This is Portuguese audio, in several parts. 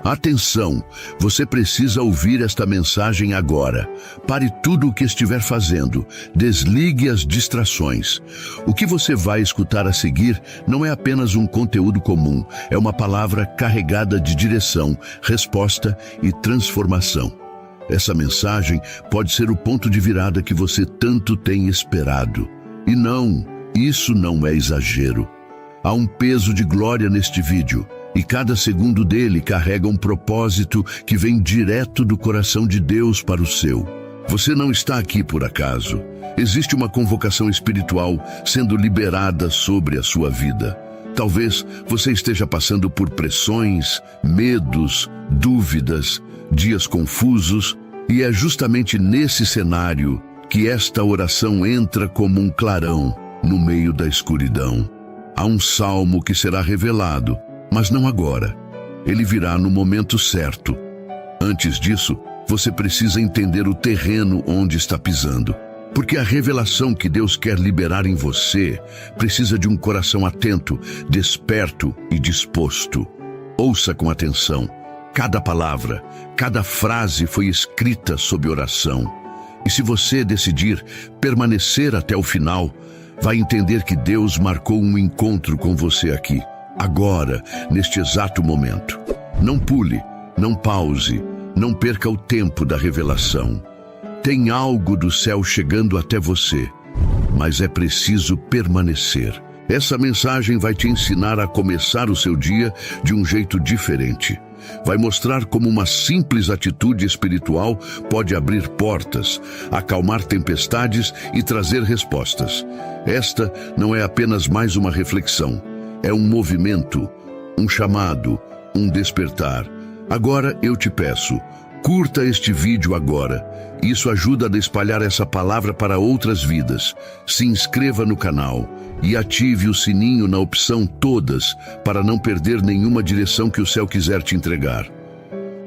Atenção, você precisa ouvir esta mensagem agora. Pare tudo o que estiver fazendo, desligue as distrações. O que você vai escutar a seguir não é apenas um conteúdo comum, é uma palavra carregada de direção, resposta e transformação. Essa mensagem pode ser o ponto de virada que você tanto tem esperado. E não, isso não é exagero. Há um peso de glória neste vídeo. E cada segundo dele carrega um propósito que vem direto do coração de Deus para o seu. Você não está aqui por acaso. Existe uma convocação espiritual sendo liberada sobre a sua vida. Talvez você esteja passando por pressões, medos, dúvidas, dias confusos, e é justamente nesse cenário que esta oração entra como um clarão no meio da escuridão. Há um salmo que será revelado, mas não agora. Ele virá no momento certo. Antes disso, você precisa entender o terreno onde está pisando. Porque a revelação que Deus quer liberar em você precisa de um coração atento, desperto e disposto. Ouça com atenção. Cada palavra, cada frase foi escrita sob oração. E se você decidir permanecer até o final, vai entender que Deus marcou um encontro com você aqui. Agora, neste exato momento. Não pule, não pause, não perca o tempo da revelação. Tem algo do céu chegando até você, mas é preciso permanecer. Essa mensagem vai te ensinar a começar o seu dia de um jeito diferente. Vai mostrar como uma simples atitude espiritual pode abrir portas, acalmar tempestades e trazer respostas. Esta não é apenas mais uma reflexão. É um movimento, um chamado, um despertar. Agora eu te peço, curta este vídeo agora. Isso ajuda a espalhar essa palavra para outras vidas. Se inscreva no canal e ative o sininho na opção Todas para não perder nenhuma direção que o céu quiser te entregar.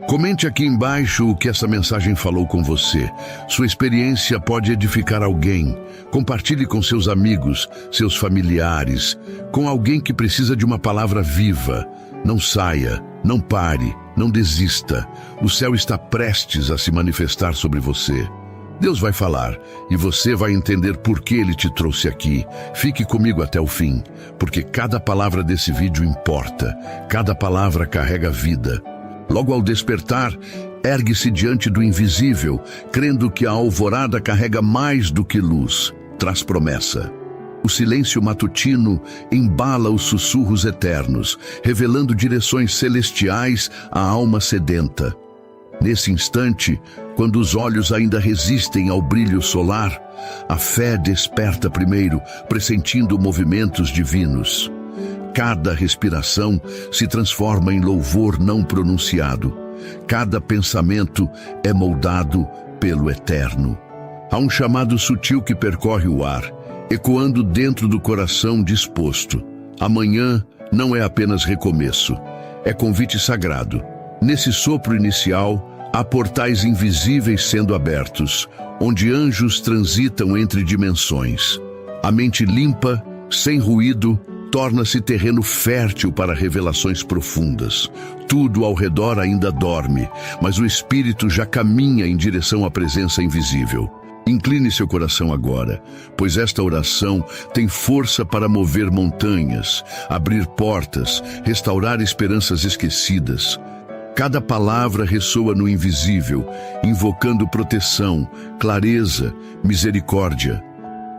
Comente aqui embaixo o que essa mensagem falou com você. Sua experiência pode edificar alguém. Compartilhe com seus amigos, seus familiares, com alguém que precisa de uma palavra viva. Não saia, não pare, não desista. O céu está prestes a se manifestar sobre você. Deus vai falar e você vai entender por que Ele te trouxe aqui. Fique comigo até o fim, porque cada palavra desse vídeo importa. Cada palavra carrega vida. Logo ao despertar, ergue-se diante do invisível, crendo que a alvorada carrega mais do que luz, traz promessa. O silêncio matutino embala os sussurros eternos, revelando direções celestiais à alma sedenta. Nesse instante, quando os olhos ainda resistem ao brilho solar, a fé desperta primeiro, pressentindo movimentos divinos. Cada respiração se transforma em louvor não pronunciado. Cada pensamento é moldado pelo eterno. Há um chamado sutil que percorre o ar, ecoando dentro do coração disposto. Amanhã não é apenas recomeço, é convite sagrado. Nesse sopro inicial, há portais invisíveis sendo abertos, onde anjos transitam entre dimensões. A mente limpa, sem ruído, torna-se terreno fértil para revelações profundas. Tudo ao redor ainda dorme, mas o espírito já caminha em direção à presença invisível. Incline seu coração agora, pois esta oração tem força para mover montanhas, abrir portas, restaurar esperanças esquecidas. Cada palavra ressoa no invisível, invocando proteção, clareza, misericórdia.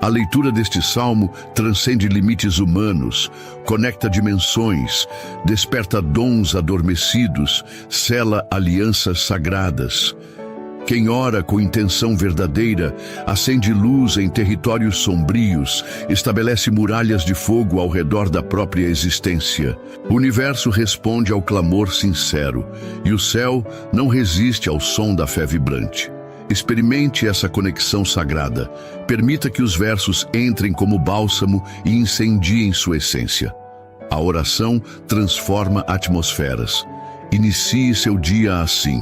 A leitura deste salmo transcende limites humanos, conecta dimensões, desperta dons adormecidos, sela alianças sagradas. Quem ora com intenção verdadeira, acende luz em territórios sombrios, estabelece muralhas de fogo ao redor da própria existência. O universo responde ao clamor sincero, e o céu não resiste ao som da fé vibrante. Experimente essa conexão sagrada. Permita que os versos entrem como bálsamo e incendiem sua essência. A oração transforma atmosferas. Inicie seu dia assim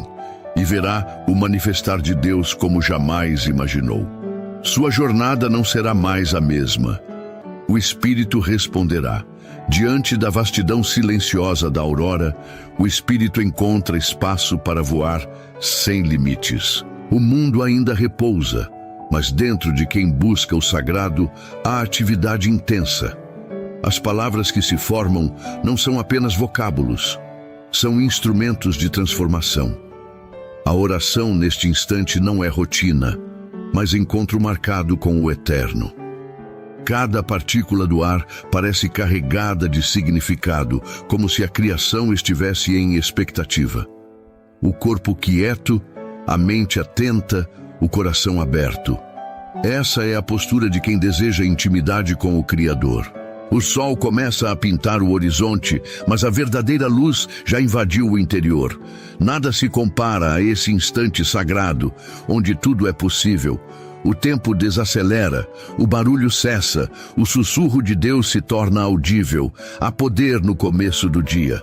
e verá o manifestar de Deus como jamais imaginou. Sua jornada não será mais a mesma. O Espírito responderá. diante da vastidão silenciosa da aurora, o espírito encontra espaço para voar sem limites. O mundo ainda repousa, mas dentro de quem busca o sagrado há atividade intensa. As palavras que se formam não são apenas vocábulos, são instrumentos de transformação. A oração neste instante não é rotina, mas encontro marcado com o eterno. Cada partícula do ar parece carregada de significado, como se a criação estivesse em expectativa. O corpo quieto, a mente atenta, o coração aberto. Essa é a postura de quem deseja intimidade com o Criador. O sol começa a pintar o horizonte, mas a verdadeira luz já invadiu o interior. Nada se compara a esse instante sagrado, onde tudo é possível. O tempo desacelera, o barulho cessa, o sussurro de Deus se torna audível. Há poder no começo do dia.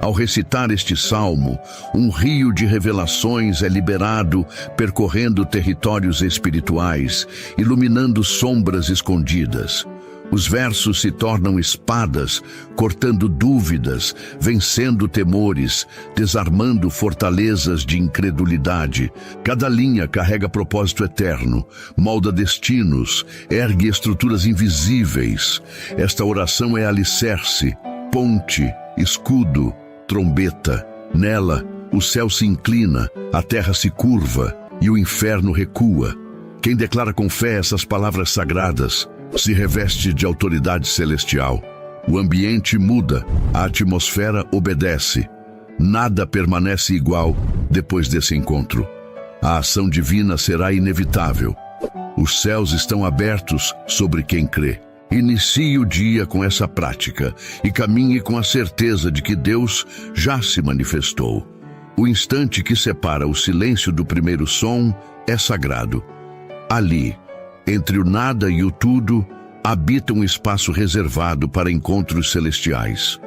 Ao recitar este salmo, um rio de revelações é liberado, percorrendo territórios espirituais, iluminando sombras escondidas. Os versos se tornam espadas, cortando dúvidas, vencendo temores, desarmando fortalezas de incredulidade. Cada linha carrega propósito eterno, molda destinos, ergue estruturas invisíveis. Esta oração é alicerce, ponte, escudo, trombeta. Nela, o céu se inclina, a terra se curva e o inferno recua. Quem declara com fé essas palavras sagradas se reveste de autoridade celestial. O ambiente muda, a atmosfera obedece. Nada permanece igual depois desse encontro. A ação divina será inevitável. Os céus estão abertos sobre quem crê. Inicie o dia com essa prática e caminhe com a certeza de que Deus já se manifestou. O instante que separa o silêncio do primeiro som é sagrado. Ali, entre o nada e o tudo, habita um espaço reservado para encontros celestiais.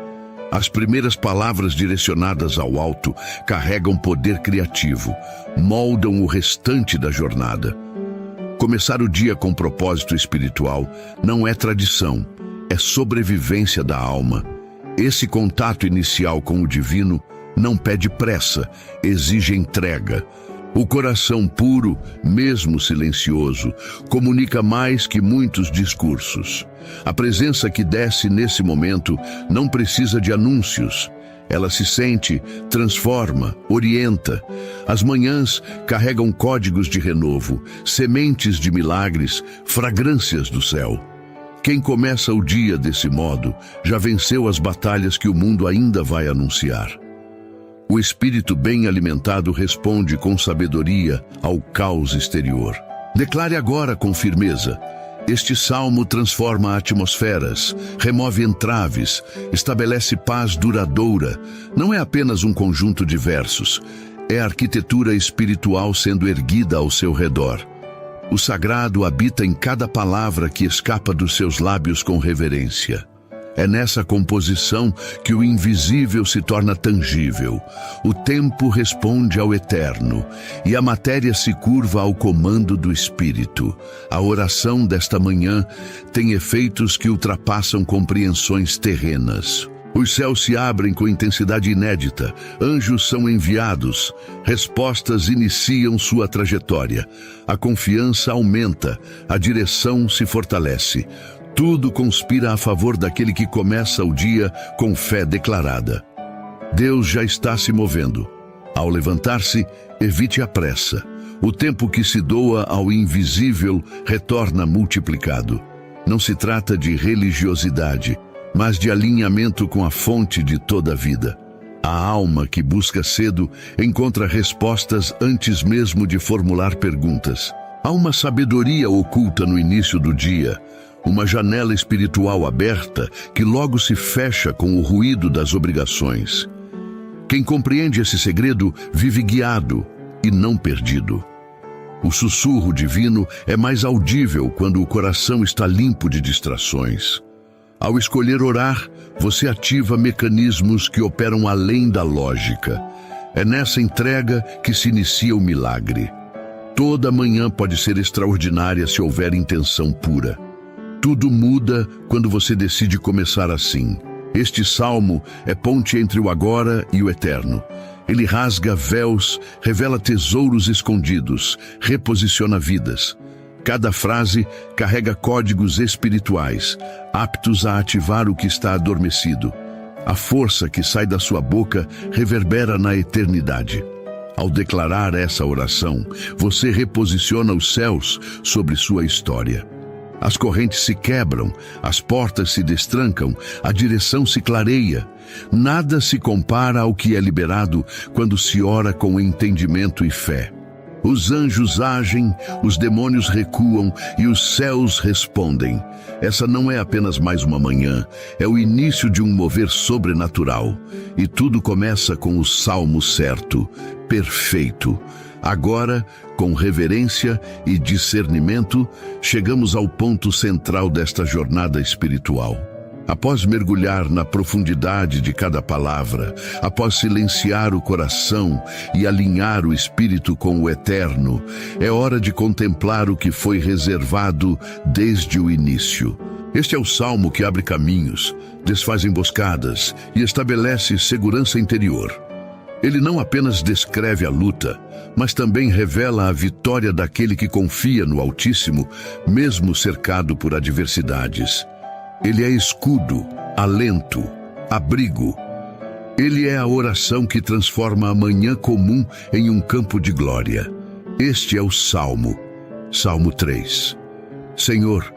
As primeiras palavras direcionadas ao alto carregam poder criativo, moldam o restante da jornada. Começar o dia com propósito espiritual não é tradição, é sobrevivência da alma. Esse contato inicial com o divino não pede pressa, exige entrega. O coração puro, mesmo silencioso, comunica mais que muitos discursos. A presença que desce nesse momento não precisa de anúncios. Ela se sente, transforma, orienta. As manhãs carregam códigos de renovo, sementes de milagres, fragrâncias do céu. Quem começa o dia desse modo já venceu as batalhas que o mundo ainda vai anunciar. O espírito bem alimentado responde com sabedoria ao caos exterior. Declare agora com firmeza: este salmo transforma atmosferas, remove entraves, estabelece paz duradoura. Não é apenas um conjunto de versos, é a arquitetura espiritual sendo erguida ao seu redor. O sagrado habita em cada palavra que escapa dos seus lábios com reverência. É nessa composição que o invisível se torna tangível. O tempo responde ao eterno e a matéria se curva ao comando do Espírito. A oração desta manhã tem efeitos que ultrapassam compreensões terrenas. Os céus se abrem com intensidade inédita, anjos são enviados, respostas iniciam sua trajetória. A confiança aumenta, a direção se fortalece. Tudo conspira a favor daquele que começa o dia com fé declarada. Deus já está se movendo. Ao levantar-se, evite a pressa. O tempo que se doa ao invisível retorna multiplicado. Não se trata de religiosidade, mas de alinhamento com a fonte de toda a vida. A alma que busca cedo encontra respostas antes mesmo de formular perguntas. Há uma sabedoria oculta no início do dia, uma janela espiritual aberta que logo se fecha com o ruído das obrigações. Quem compreende esse segredo vive guiado e não perdido. O sussurro divino é mais audível quando o coração está limpo de distrações. Ao escolher orar, você ativa mecanismos que operam além da lógica. É nessa entrega que se inicia o milagre. Toda manhã pode ser extraordinária se houver intenção pura. Tudo muda quando você decide começar assim. Este salmo é ponte entre o agora e o eterno. Ele rasga véus, revela tesouros escondidos, reposiciona vidas. Cada frase carrega códigos espirituais, aptos a ativar o que está adormecido. A força que sai da sua boca reverbera na eternidade. Ao declarar essa oração, você reposiciona os céus sobre sua história. As correntes se quebram, as portas se destrancam, a direção se clareia. Nada se compara ao que é liberado quando se ora com entendimento e fé. Os anjos agem, os demônios recuam e os céus respondem. Essa não é apenas mais uma manhã, é o início de um mover sobrenatural. E tudo começa com o salmo certo, perfeito. Agora, com reverência e discernimento, chegamos ao ponto central desta jornada espiritual. Após mergulhar na profundidade de cada palavra, após silenciar o coração e alinhar o espírito com o eterno, é hora de contemplar o que foi reservado desde o início. Este é o salmo que abre caminhos, desfaz emboscadas e estabelece segurança interior. Ele não apenas descreve a luta, mas também revela a vitória daquele que confia no Altíssimo, mesmo cercado por adversidades. Ele é escudo, alento, abrigo. Ele é a oração que transforma a manhã comum em um campo de glória. Este é o Salmo. Salmo 3. Senhor,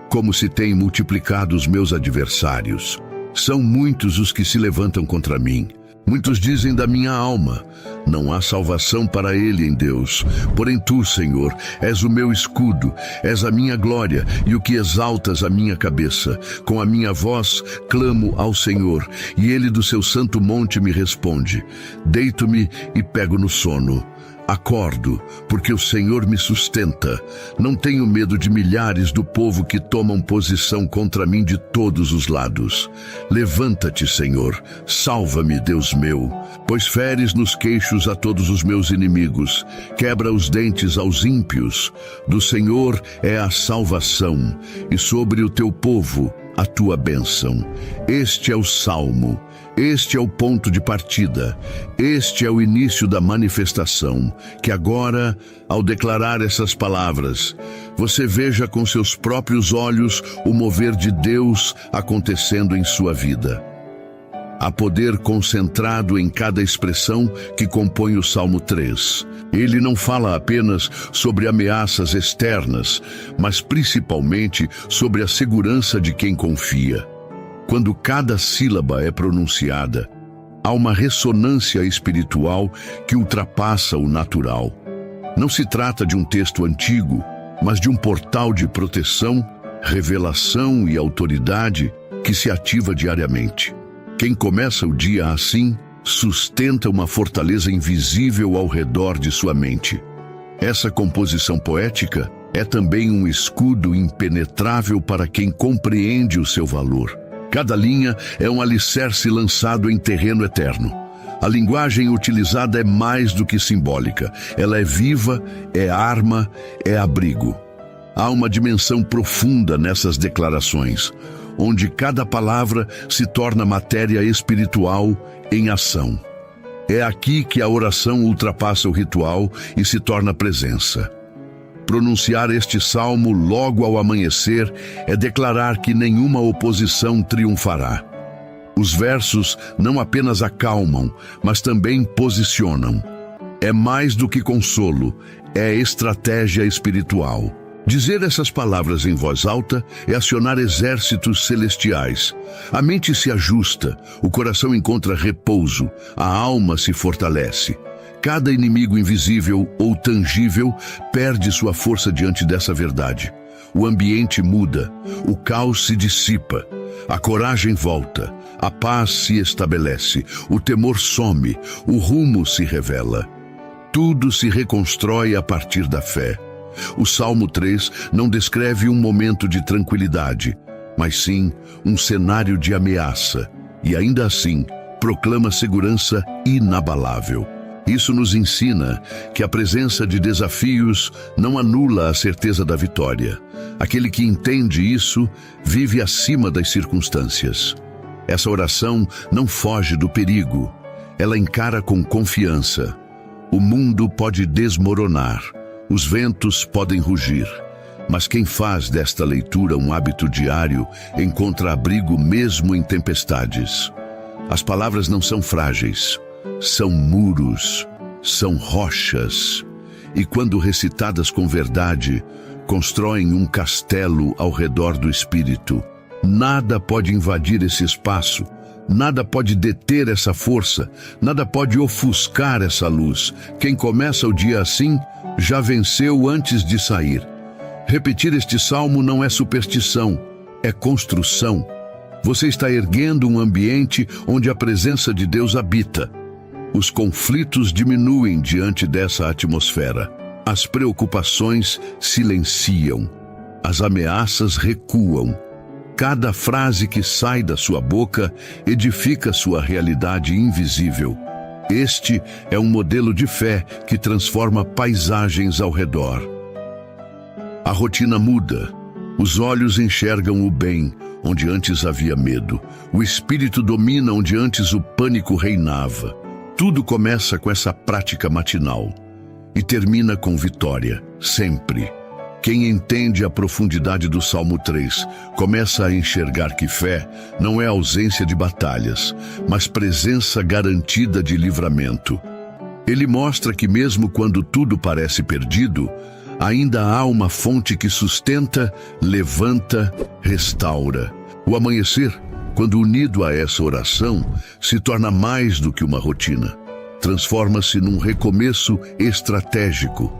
como se têm multiplicado os meus adversários. São muitos os que se levantam contra mim. Muitos dizem da minha alma, não há salvação para ele em Deus. Porém tu, Senhor, és o meu escudo, és a minha glória e o que exaltas a minha cabeça. Com a minha voz clamo ao Senhor, e ele do seu santo monte me responde. Deito-me e pego no sono. Acordo, porque o Senhor me sustenta. Não tenho medo de milhares do povo que tomam posição contra mim de todos os lados. Levanta-te, Senhor, salva-me, Deus meu, pois feres nos queixos a todos os meus inimigos, quebra os dentes aos ímpios. Do Senhor é a salvação, e sobre o teu povo a tua bênção. Este é o Salmo. Este é o ponto de partida, este é o início da manifestação, que agora, ao declarar essas palavras, você veja com seus próprios olhos o mover de Deus acontecendo em sua vida. Há poder concentrado em cada expressão que compõe o Salmo 3. Ele não fala apenas sobre ameaças externas, mas principalmente sobre a segurança de quem confia. Quando cada sílaba é pronunciada, há uma ressonância espiritual que ultrapassa o natural. Não se trata de um texto antigo, mas de um portal de proteção, revelação e autoridade que se ativa diariamente. Quem começa o dia assim, sustenta uma fortaleza invisível ao redor de sua mente. Essa composição poética é também um escudo impenetrável para quem compreende o seu valor. Cada linha é um alicerce lançado em terreno eterno. A linguagem utilizada é mais do que simbólica. Ela é viva, é arma, é abrigo. Há uma dimensão profunda nessas declarações, onde cada palavra se torna matéria espiritual em ação. É aqui que a oração ultrapassa o ritual e se torna presença. Pronunciar este salmo logo ao amanhecer é declarar que nenhuma oposição triunfará. Os versos não apenas acalmam, mas também posicionam. É mais do que consolo, é estratégia espiritual. Dizer essas palavras em voz alta é acionar exércitos celestiais. A mente se ajusta, o coração encontra repouso, a alma se fortalece. Cada inimigo invisível ou tangível perde sua força diante dessa verdade. O ambiente muda, o caos se dissipa, a coragem volta, a paz se estabelece, o temor some, o rumo se revela. Tudo se reconstrói a partir da fé. O Salmo 3 não descreve um momento de tranquilidade, mas sim um cenário de ameaça, e ainda assim proclama segurança inabalável. Isso nos ensina que a presença de desafios não anula a certeza da vitória. Aquele que entende isso vive acima das circunstâncias. Essa oração não foge do perigo. Ela encara com confiança. O mundo pode desmoronar, os ventos podem rugir, mas quem faz desta leitura um hábito diário encontra abrigo mesmo em tempestades. As palavras não são frágeis, são muros, são rochas, e quando recitadas com verdade, constroem um castelo ao redor do espírito. Nada pode invadir esse espaço, nada pode deter essa força, nada pode ofuscar essa luz. Quem começa o dia assim, já venceu antes de sair. Repetir este salmo não é superstição, é construção. Você está erguendo um ambiente onde a presença de Deus habita. Os conflitos diminuem diante dessa atmosfera. As preocupações silenciam. As ameaças recuam. Cada frase que sai da sua boca edifica sua realidade invisível. Este é um modelo de fé que transforma paisagens ao redor. A rotina muda. Os olhos enxergam o bem, onde antes havia medo. O espírito domina onde antes o pânico reinava. Tudo começa com essa prática matinal e termina com vitória, sempre. Quem entende a profundidade do Salmo 3 começa a enxergar que fé não é ausência de batalhas, mas presença garantida de livramento. Ele mostra que mesmo quando tudo parece perdido, ainda há uma fonte que sustenta, levanta, restaura. O amanhecer, quando unido a essa oração, se torna mais do que uma rotina. Transforma-se num recomeço estratégico,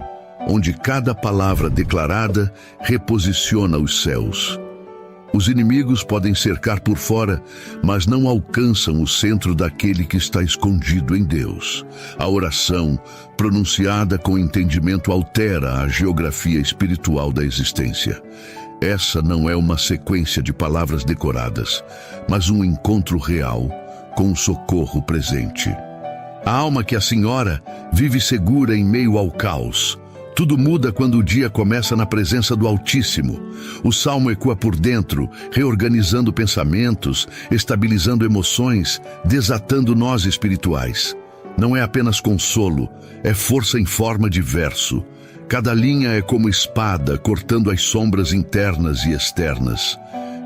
onde cada palavra declarada reposiciona os céus. Os inimigos podem cercar por fora, mas não alcançam o centro daquele que está escondido em Deus. A oração, pronunciada com entendimento, altera a geografia espiritual da existência. Essa não é uma sequência de palavras decoradas, mas um encontro real com o socorro presente. A alma que assim ora vive segura em meio ao caos. Tudo muda quando o dia começa na presença do Altíssimo. O salmo ecoa por dentro, reorganizando pensamentos, estabilizando emoções, desatando nós espirituais. Não é apenas consolo, é força em forma de verso. Cada linha é como espada, cortando as sombras internas e externas.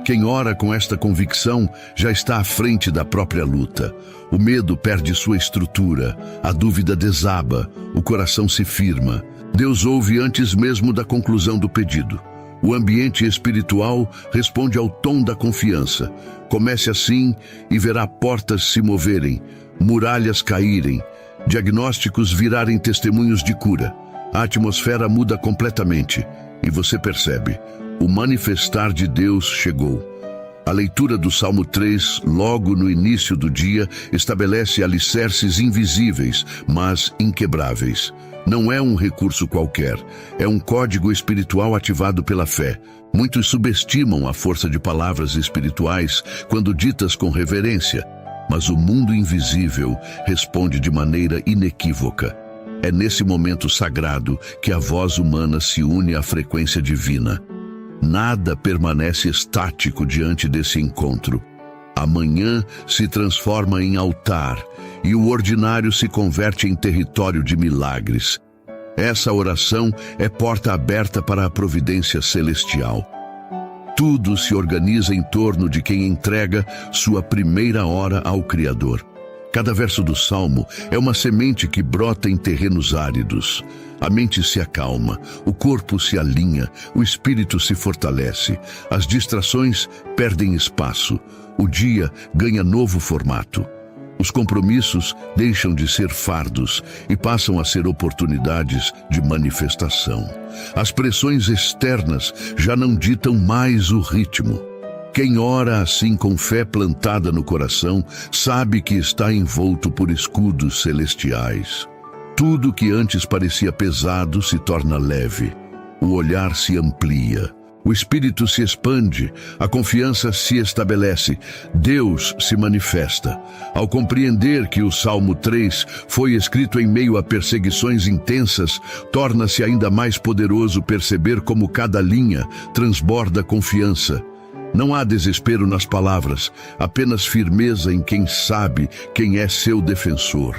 Quem ora com esta convicção já está à frente da própria luta. O medo perde sua estrutura, a dúvida desaba, o coração se firma. Deus ouve antes mesmo da conclusão do pedido. O ambiente espiritual responde ao tom da confiança. Comece assim e verá portas se moverem, muralhas caírem, diagnósticos virarem testemunhos de cura. A atmosfera muda completamente e você percebe, o manifestar de Deus chegou. A leitura do Salmo 3, logo no início do dia, estabelece alicerces invisíveis, mas inquebráveis. Não é um recurso qualquer, é um código espiritual ativado pela fé. Muitos subestimam a força de palavras espirituais quando ditas com reverência, mas o mundo invisível responde de maneira inequívoca. É nesse momento sagrado que a voz humana se une à frequência divina. Nada permanece estático diante desse encontro. A manhã se transforma em altar e o ordinário se converte em território de milagres. Essa oração é porta aberta para a providência celestial. Tudo se organiza em torno de quem entrega sua primeira hora ao Criador. Cada verso do Salmo é uma semente que brota em terrenos áridos. A mente se acalma, o corpo se alinha, o espírito se fortalece, as distrações perdem espaço, o dia ganha novo formato. Os compromissos deixam de ser fardos e passam a ser oportunidades de manifestação. As pressões externas já não ditam mais o ritmo. Quem ora assim com fé plantada no coração, sabe que está envolto por escudos celestiais. Tudo que antes parecia pesado se torna leve. O olhar se amplia. O espírito se expande, a confiança se estabelece, Deus se manifesta. Ao compreender que o Salmo 3 foi escrito em meio a perseguições intensas, torna-se ainda mais poderoso perceber como cada linha transborda confiança. Não há desespero nas palavras, apenas firmeza em quem sabe quem é seu defensor.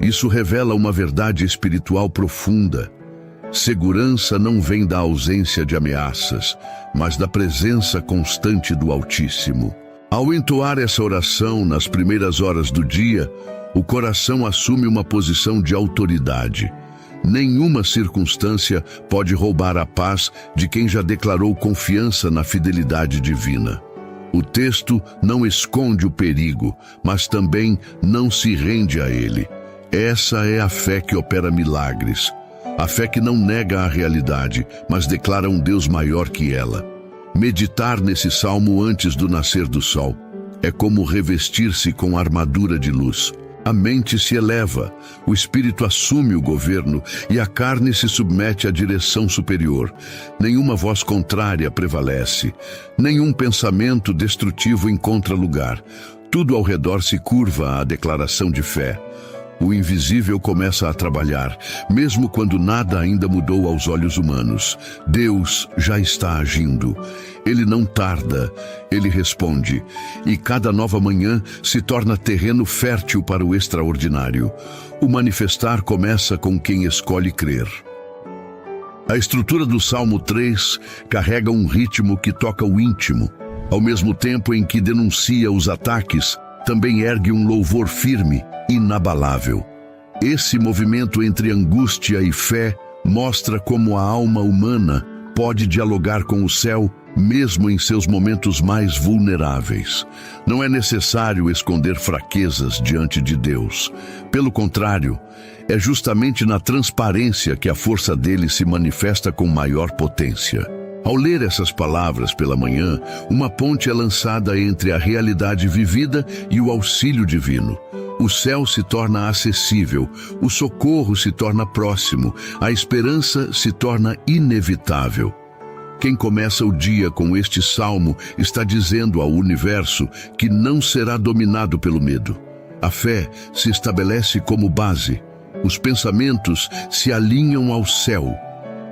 Isso revela uma verdade espiritual profunda. Segurança não vem da ausência de ameaças, mas da presença constante do Altíssimo. Ao entoar essa oração nas primeiras horas do dia, o coração assume uma posição de autoridade. Nenhuma circunstância pode roubar a paz de quem já declarou confiança na fidelidade divina. O texto não esconde o perigo, mas também não se rende a ele. Essa é a fé que opera milagres. A fé que não nega a realidade, mas declara um Deus maior que ela. Meditar nesse salmo antes do nascer do sol é como revestir-se com armadura de luz. A mente se eleva, o espírito assume o governo e a carne se submete à direção superior. Nenhuma voz contrária prevalece, nenhum pensamento destrutivo encontra lugar. Tudo ao redor se curva à declaração de fé. O invisível começa a trabalhar, mesmo quando nada ainda mudou aos olhos humanos. Deus já está agindo. Ele não tarda, ele responde. E cada nova manhã se torna terreno fértil para o extraordinário. O manifestar começa com quem escolhe crer. A estrutura do Salmo 3 carrega um ritmo que toca o íntimo. Ao mesmo tempo em que denuncia os ataques, também ergue um louvor firme, inabalável. Esse movimento entre angústia e fé mostra como a alma humana pode dialogar com o céu, mesmo em seus momentos mais vulneráveis. Não é necessário esconder fraquezas diante de Deus. Pelo contrário, é justamente na transparência que a força dele se manifesta com maior potência. Ao ler essas palavras pela manhã, uma ponte é lançada entre a realidade vivida e o auxílio divino. O céu se torna acessível, o socorro se torna próximo, a esperança se torna inevitável. Quem começa o dia com este salmo está dizendo ao universo que não será dominado pelo medo. A fé se estabelece como base. Os pensamentos se alinham ao céu.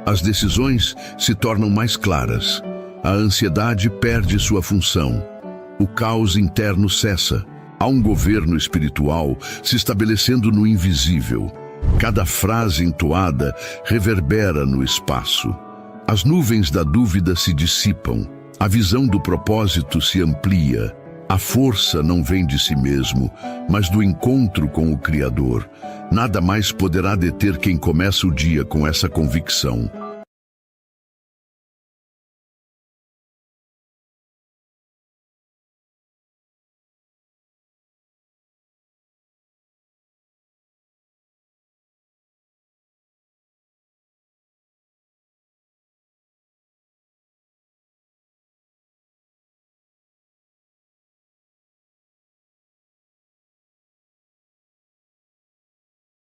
As decisões se tornam mais claras. A ansiedade perde sua função. O caos interno cessa. Há um governo espiritual se estabelecendo no invisível. Cada frase entoada reverbera no espaço. As nuvens da dúvida se dissipam. A visão do propósito se amplia. A força não vem de si mesmo, mas do encontro com o Criador. Nada mais poderá deter quem começa o dia com essa convicção.